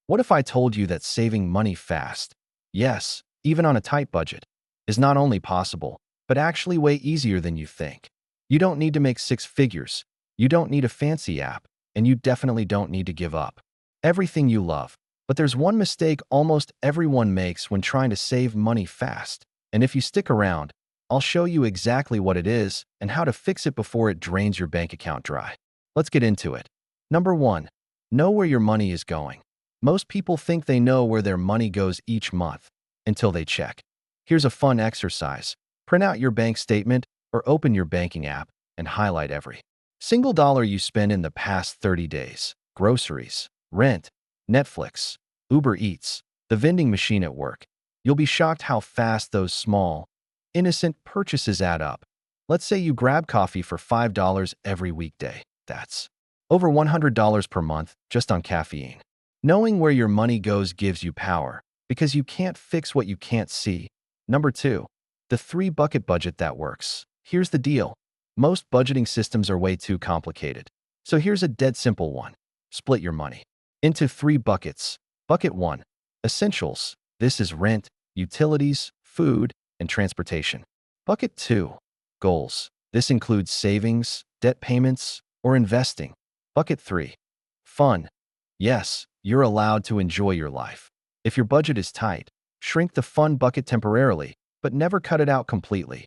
What if I told you that saving money fast, yes, even on a tight budget, is not only possible, but actually way easier than you think? You don't need to make six figures, you don't need a fancy app, and you definitely don't need to give up everything you love. But there's one mistake almost everyone makes when trying to save money fast. And if you stick around, I'll show you exactly what it is and how to fix it before it drains your bank account dry. Let's get into it. Number 1. Know where your money is going. Most people think they know where their money goes each month until they check. Here's a fun exercise. Print out your bank statement or open your banking app and highlight every single dollar you spend in the past 30 days. Groceries, rent, Netflix, Uber Eats, the vending machine at work. You'll be shocked how fast those small, innocent purchases add up. Let's say you grab coffee for $5 every weekday. That's over $100 per month just on caffeine. Knowing where your money goes gives you power because you can't fix what you can't see. Number 2. The 3-bucket budget that works. Here's the deal. Most budgeting systems are way too complicated. So here's a dead simple one. Split your money into 3 buckets. Bucket 1. Essentials. This is rent, utilities, food, and transportation. Bucket 2. Goals. This includes savings, debt payments, or investing. Bucket 3. Fun. Yes, you're allowed to enjoy your life. If your budget is tight, shrink the fun bucket temporarily, but never cut it out completely.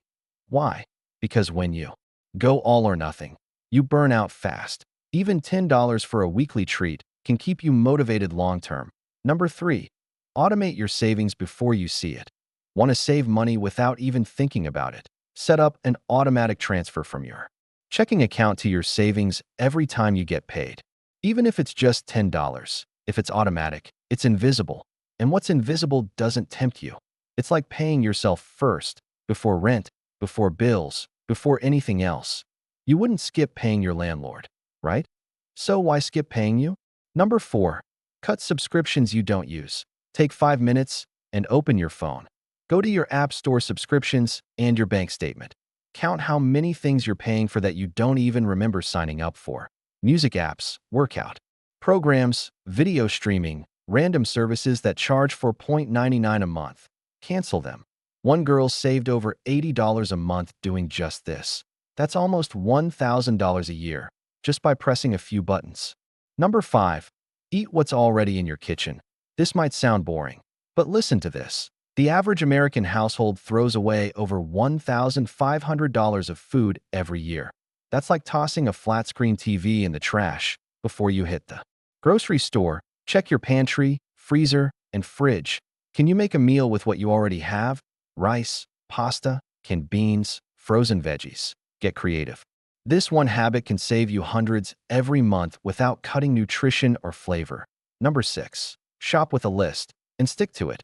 Why? Because when you go all or nothing, you burn out fast. Even $10 for a weekly treat can keep you motivated long-term. Number 3. Automate your savings before you see it. Want to save money without even thinking about it? Set up an automatic transfer from your checking account to your savings every time you get paid. Even if it's just $10, if it's automatic, it's invisible. And what's invisible doesn't tempt you. It's like paying yourself first, before rent, before bills, before anything else. You wouldn't skip paying your landlord, right? So why skip paying you? Number 4. Cut subscriptions you don't use. Take 5 minutes and open your phone. Go to your app store subscriptions and your bank statement. Count how many things you're paying for that you don't even remember signing up for. Music apps, workout programs, video streaming, random services that charge $4.99 a month. Cancel them. One girl saved over $80 a month doing just this. That's almost $1,000 a year, just by pressing a few buttons. Number 5. Eat what's already in your kitchen. This might sound boring, but listen to this. The average American household throws away over $1,500 of food every year. That's like tossing a flat-screen TV in the trash before you hit the grocery store. Check your pantry, freezer, and fridge. Can you make a meal with what you already have? Rice, pasta, canned beans, frozen veggies. Get creative. This one habit can save you hundreds every month without cutting nutrition or flavor. Number 6. Shop with a list and stick to it.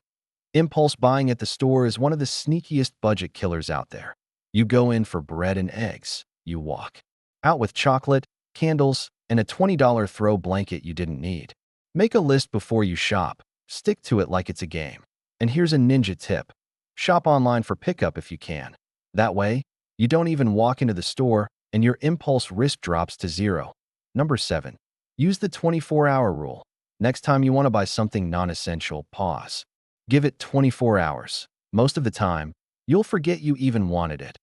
Impulse buying at the store is one of the sneakiest budget killers out there. You go in for bread and eggs. You walk out with chocolate, candles, and a $20 throw blanket you didn't need. Make a list before you shop. Stick to it like it's a game. And here's a ninja tip. Shop online for pickup if you can. That way, you don't even walk into the store and your impulse risk drops to 0. Number 7. Use the 24-hour rule. Next time you want to buy something non-essential, pause. Give it 24 hours. Most of the time, you'll forget you even wanted it.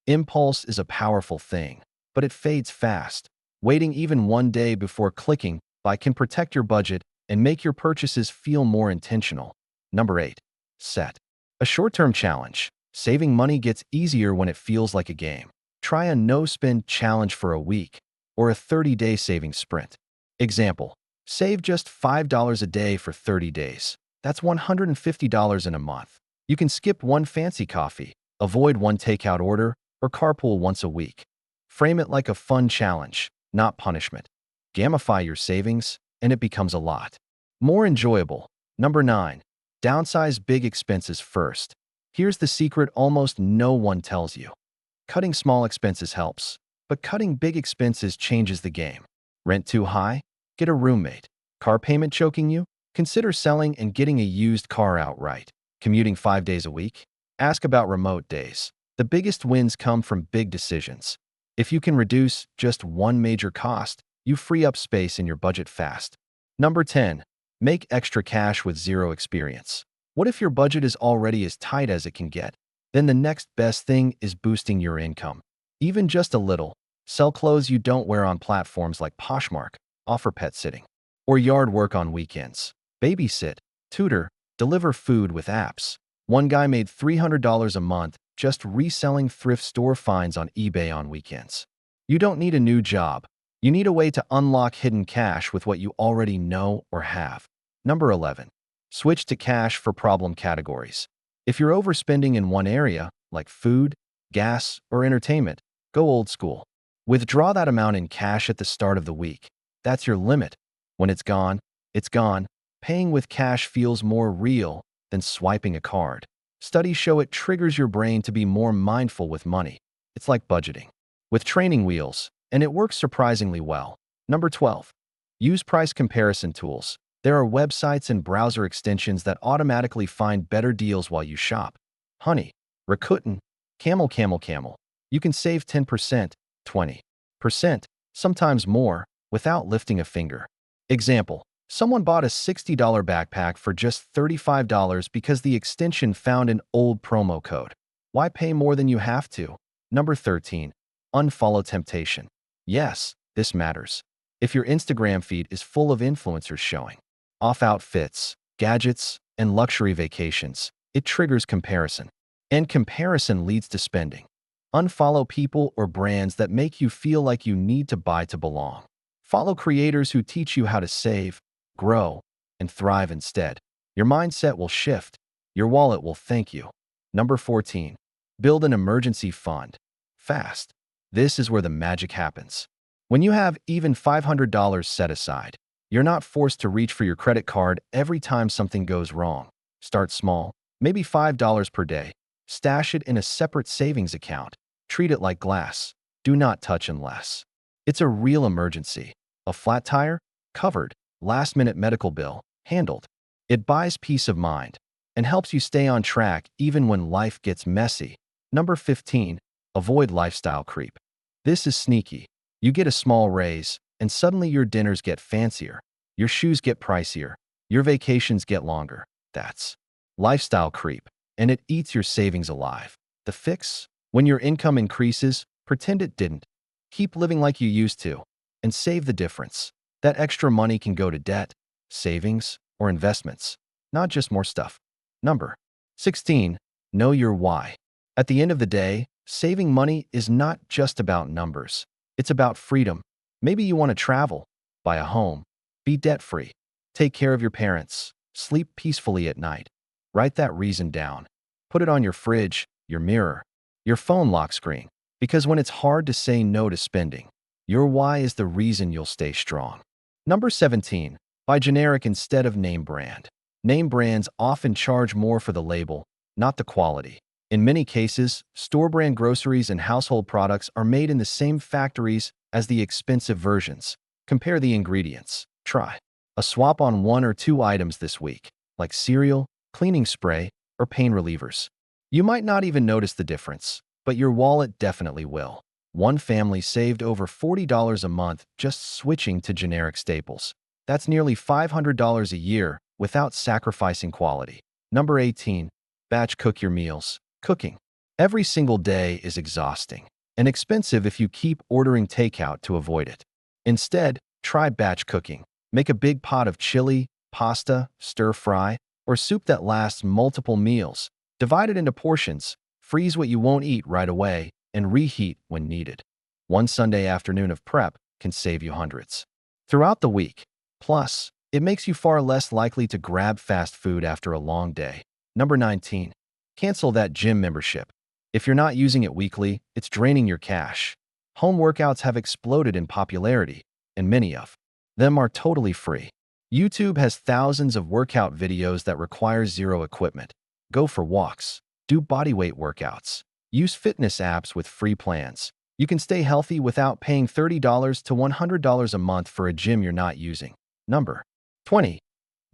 Impulse is a powerful thing, but it fades fast. Waiting even one day before clicking buy can protect your budget and make your purchases feel more intentional. Number 8. Set a short-term challenge. Saving money gets easier when it feels like a game. Try a no-spend challenge for a week or a 30-day savings sprint. Example, save just $5 a day for 30 days. That's $150 in a month. You can skip one fancy coffee, avoid one takeout order, or carpool once a week. Frame it like a fun challenge, not punishment. Gamify your savings, and it becomes a lot more enjoyable. Number 9. Downsize big expenses first. Here's the secret almost no one tells you. Cutting small expenses helps, but cutting big expenses changes the game. Rent too high? Get a roommate. Car payment choking you? Consider selling and getting a used car outright. Commuting 5 days a week? Ask about remote days. The biggest wins come from big decisions. If you can reduce just one major cost, you free up space in your budget fast. Number 10. Make extra cash with zero experience. What if your budget is already as tight as it can get? Then the next best thing is boosting your income. Even just a little. Sell clothes you don't wear on platforms like Poshmark, offer pet sitting, or yard work on weekends. Babysit, tutor, deliver food with apps. One guy made $300 a month just reselling thrift store finds on eBay on weekends. You don't need a new job. You need a way to unlock hidden cash with what you already know or have. Number 11. Switch to cash for problem categories. If you're overspending in one area, like food, gas, or entertainment, go old school. Withdraw that amount in cash at the start of the week. That's your limit. When it's gone, it's gone. Paying with cash feels more real than swiping a card. Studies show it triggers your brain to be more mindful with money. It's like budgeting with training wheels, and it works surprisingly well. Number 12. Use price comparison tools. There are websites and browser extensions that automatically find better deals while you shop. Honey, Rakuten, Camel. You can save 10%, 20%, sometimes more, without lifting a finger. Example. Someone bought a $60 backpack for just $35 because the extension found an old promo code. Why pay more than you have to? Number 13. Unfollow temptation. Yes, this matters. If your Instagram feed is full of influencers showing off outfits, gadgets, and luxury vacations, it triggers comparison. And comparison leads to spending. Unfollow people or brands that make you feel like you need to buy to belong. Follow creators who teach you how to save, grow, and thrive instead. Your mindset will shift. Your wallet will thank you. Number 14. Build an emergency fund. Fast. This is where the magic happens. When you have even $500 set aside, you're not forced to reach for your credit card every time something goes wrong. Start small, maybe $5 per day. Stash it in a separate savings account. Treat it like glass. Do not touch unless it's a real emergency. A flat tire? Covered. Last-minute medical bill? Handled. It buys peace of mind and helps you stay on track even when life gets messy. Number 15. Avoid lifestyle creep. This is sneaky. You get a small raise, and suddenly your dinners get fancier, your shoes get pricier, your vacations get longer. That's lifestyle creep, and it eats your savings alive. The fix? When your income increases, pretend it didn't. Keep living like you used to, and save the difference. That extra money can go to debt, savings, or investments, not just more stuff. Number 16. Know your why. At the end of the day, saving money is not just about numbers. It's about freedom. Maybe you want to travel, buy a home, be debt-free, take care of your parents, sleep peacefully at night. Write that reason down. Put it on your fridge, your mirror, your phone lock screen. Because when it's hard to say no to spending, your why is the reason you'll stay strong. Number 17. Buy generic instead of name brand. Name brands often charge more for the label, not the quality. In many cases, store-brand groceries and household products are made in the same factories as the expensive versions. Compare the ingredients. Try a swap on one or two items this week, like cereal, cleaning spray, or pain relievers. You might not even notice the difference, but your wallet definitely will. One family saved over $40 a month just switching to generic staples. That's nearly $500 a year without sacrificing quality. Number 18. Batch cook your meals. Cooking every single day is exhausting and expensive if you keep ordering takeout to avoid it. Instead, try batch cooking. Make a big pot of chili, pasta, stir-fry, or soup that lasts multiple meals. Divide it into portions, freeze what you won't eat right away, and reheat when needed. One Sunday afternoon of prep can save you hundreds throughout the week. Plus, it makes you far less likely to grab fast food after a long day. Number 19. Cancel that gym membership. If you're not using it weekly, it's draining your cash. Home workouts have exploded in popularity, and many of them are totally free. YouTube has thousands of workout videos that require zero equipment. Go for walks. Do bodyweight workouts. Use fitness apps with free plans. You can stay healthy without paying $30 to $100 a month for a gym you're not using. Number 20.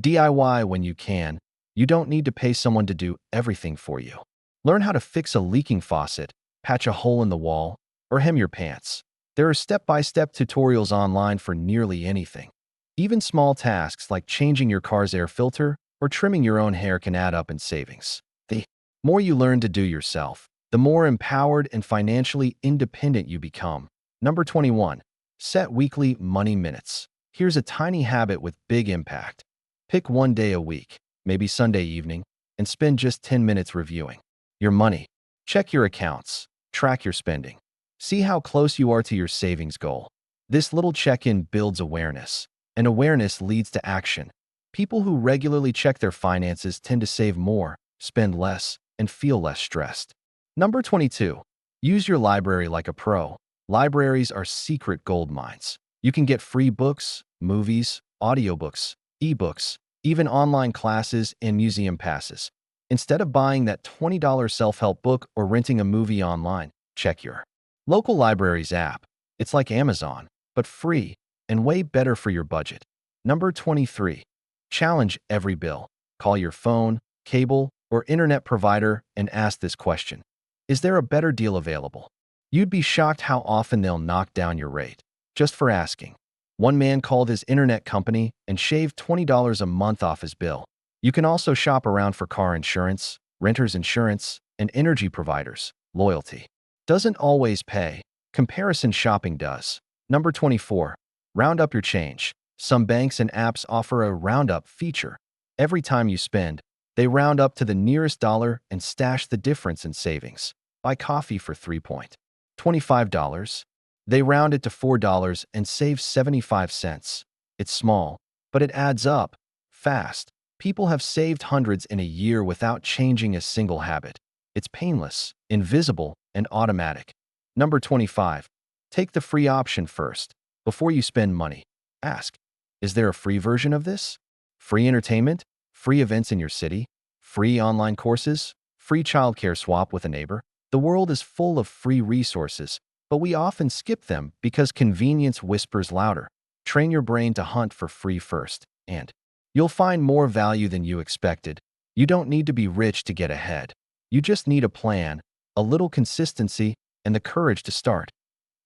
DIY when you can. You don't need to pay someone to do everything for you. Learn how to fix a leaking faucet, patch a hole in the wall, or hem your pants. There are step-by-step tutorials online for nearly anything. Even small tasks like changing your car's air filter or trimming your own hair can add up in savings. The more you learn to do yourself, the more empowered and financially independent you become. Number 21. Set weekly money minutes. Here's a tiny habit with big impact. Pick one day a week, maybe Sunday evening, and spend just 10 minutes reviewing your money. Check your accounts, track your spending. See how close you are to your savings goal. This little check-in builds awareness, and awareness leads to action. People who regularly check their finances tend to save more, spend less, and feel less stressed. Number 22. Use your library like a pro. Libraries are secret gold mines. You can get free books, movies, audiobooks, ebooks, even online classes and museum passes. Instead of buying that $20 self-help book or renting a movie online, check your local library's app. It's like Amazon, but free and way better for your budget. Number 23. Challenge every bill. Call your phone, cable, or internet provider and ask this question. Is there a better deal available? You'd be shocked how often they'll knock down your rate, just for asking. One man called his internet company and shaved $20 a month off his bill. You can also shop around for car insurance, renter's insurance, and energy providers. Loyalty doesn't always pay. Comparison shopping does. Number 24. Round up your change. Some banks and apps offer a roundup feature. Every time you spend, they round up to the nearest dollar and stash the difference in savings. Buy coffee for $3.25. They round it to $4 and save 75 cents. It's small, but it adds up fast. People have saved hundreds in a year without changing a single habit. It's painless, invisible, and automatic. Number 25. Take the free option first. Before you spend money, ask, is there a free version of this? Free entertainment? Free events in your city? Free online courses? Free childcare swap with a neighbor? The world is full of free resources, but we often skip them because convenience whispers louder. Train your brain to hunt for free first, and you'll find more value than you expected. You don't need to be rich to get ahead. You just need a plan, a little consistency, and the courage to start,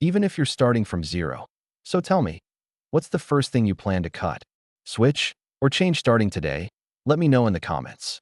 even if you're starting from zero. So tell me, what's the first thing you plan to cut, switch, or change starting today? Let me know in the comments.